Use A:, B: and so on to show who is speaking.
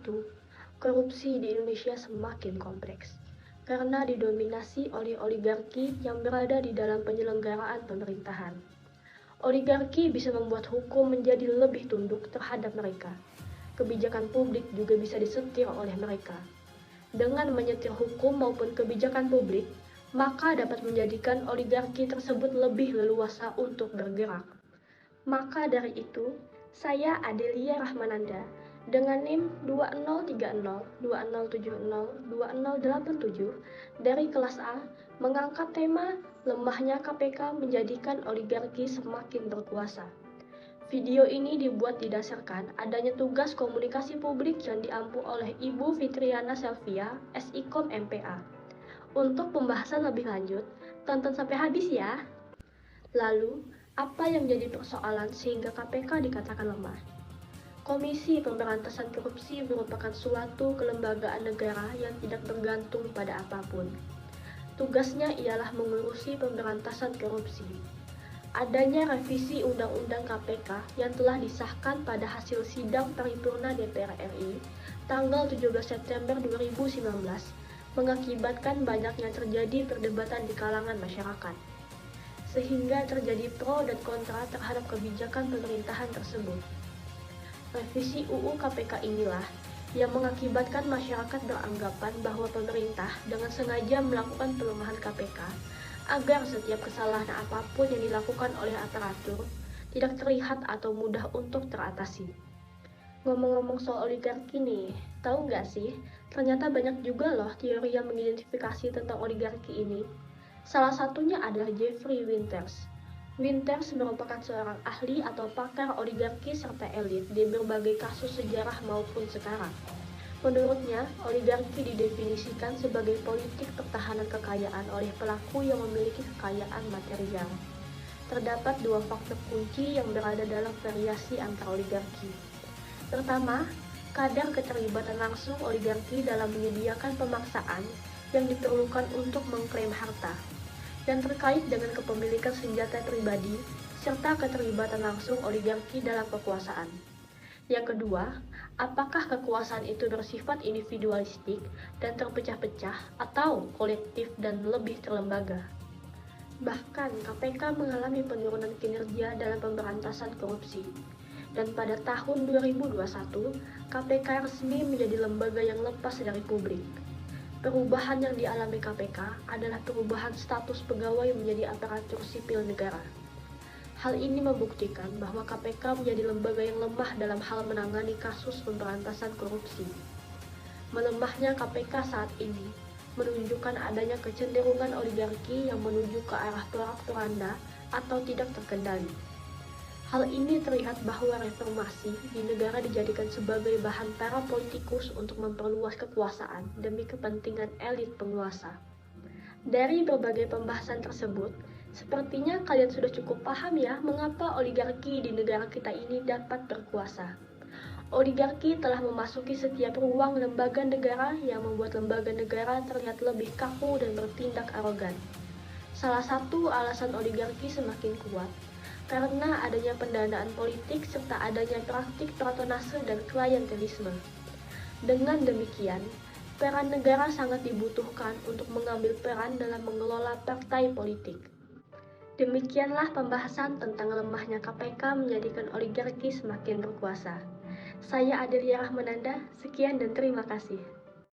A: itu, korupsi di Indonesia semakin kompleks karena didominasi oleh oligarki yang berada di dalam penyelenggaraan pemerintahan. Oligarki bisa membuat hukum menjadi lebih tunduk terhadap mereka. Kebijakan publik juga bisa disetir oleh mereka. Dengan menyetir hukum maupun kebijakan publik, maka dapat menjadikan oligarki tersebut lebih leluasa untuk bergerak. Maka dari itu, saya Adelia Rahmananda dengan NIM 203020702087 dari kelas A mengangkat tema lemahnya KPK menjadikan oligarki semakin berkuasa. Video ini dibuat didasarkan adanya tugas komunikasi publik yang diampu oleh Ibu Fitriana Selvia, SIKOM MPA. Untuk pembahasan lebih lanjut, tonton sampai habis ya. Lalu, apa yang jadi persoalan sehingga KPK dikatakan lemah? Komisi Pemberantasan Korupsi merupakan suatu kelembagaan negara yang tidak bergantung pada apapun. Tugasnya ialah mengurusi pemberantasan korupsi. Adanya revisi Undang-Undang KPK yang telah disahkan pada hasil sidang paripurna DPR RI tanggal 17 September 2019 mengakibatkan banyaknya terjadi perdebatan di kalangan masyarakat, sehingga terjadi pro dan kontra terhadap kebijakan pemerintahan tersebut. Revisi UU KPK inilah yang mengakibatkan masyarakat beranggapan bahwa pemerintah dengan sengaja melakukan pelemahan KPK agar setiap kesalahan apapun yang dilakukan oleh aparatur tidak terlihat atau mudah untuk teratasi. Ngomong-ngomong soal oligarki nih, tahu nggak sih, ternyata banyak juga loh teori yang mengidentifikasi tentang oligarki ini. Salah satunya adalah Jeffrey Winters. Winters merupakan seorang ahli atau pakar oligarki serta elit di berbagai kasus sejarah maupun sekarang. Menurutnya, oligarki didefinisikan sebagai politik pertahanan kekayaan oleh pelaku yang memiliki kekayaan material. Terdapat dua faktor kunci yang berada dalam variasi antar oligarki. Pertama, kadar keterlibatan langsung oligarki dalam menyediakan pemaksaan yang diperlukan untuk mengklaim harta, dan terkait dengan kepemilikan senjata pribadi, serta keterlibatan langsung oligarki dalam kekuasaan. Yang kedua, apakah kekuasaan itu bersifat individualistik dan terpecah-pecah atau kolektif dan lebih terlembaga. Bahkan KPK mengalami penurunan kinerja dalam pemberantasan korupsi. Dan pada tahun 2021, KPK resmi menjadi lembaga yang lepas dari publik. Perubahan yang dialami KPK adalah perubahan status pegawai menjadi aparatur sipil negara. Hal ini membuktikan bahwa KPK menjadi lembaga yang lemah dalam hal menangani kasus pemberantasan korupsi. Melemahnya KPK saat ini menunjukkan adanya kecenderungan oligarki yang menuju ke arah porak-poranda atau tidak terkendali. Hal ini terlihat bahwa reformasi di negara dijadikan sebagai bahan para politikus untuk memperluas kekuasaan demi kepentingan elit penguasa. Dari berbagai pembahasan tersebut, sepertinya kalian sudah cukup paham ya mengapa oligarki di negara kita ini dapat berkuasa. Oligarki telah memasuki setiap ruang lembaga negara yang membuat lembaga negara terlihat lebih kaku dan bertindak arogan. Salah satu alasan oligarki semakin kuat karena adanya pendanaan politik serta adanya praktik patronase dan klientelisme. Dengan demikian, peran negara sangat dibutuhkan untuk mengambil peran dalam mengelola partai politik. Demikianlah pembahasan tentang lemahnya KPK menjadikan oligarki semakin berkuasa. Saya Adelia Rahmananda, sekian dan terima kasih.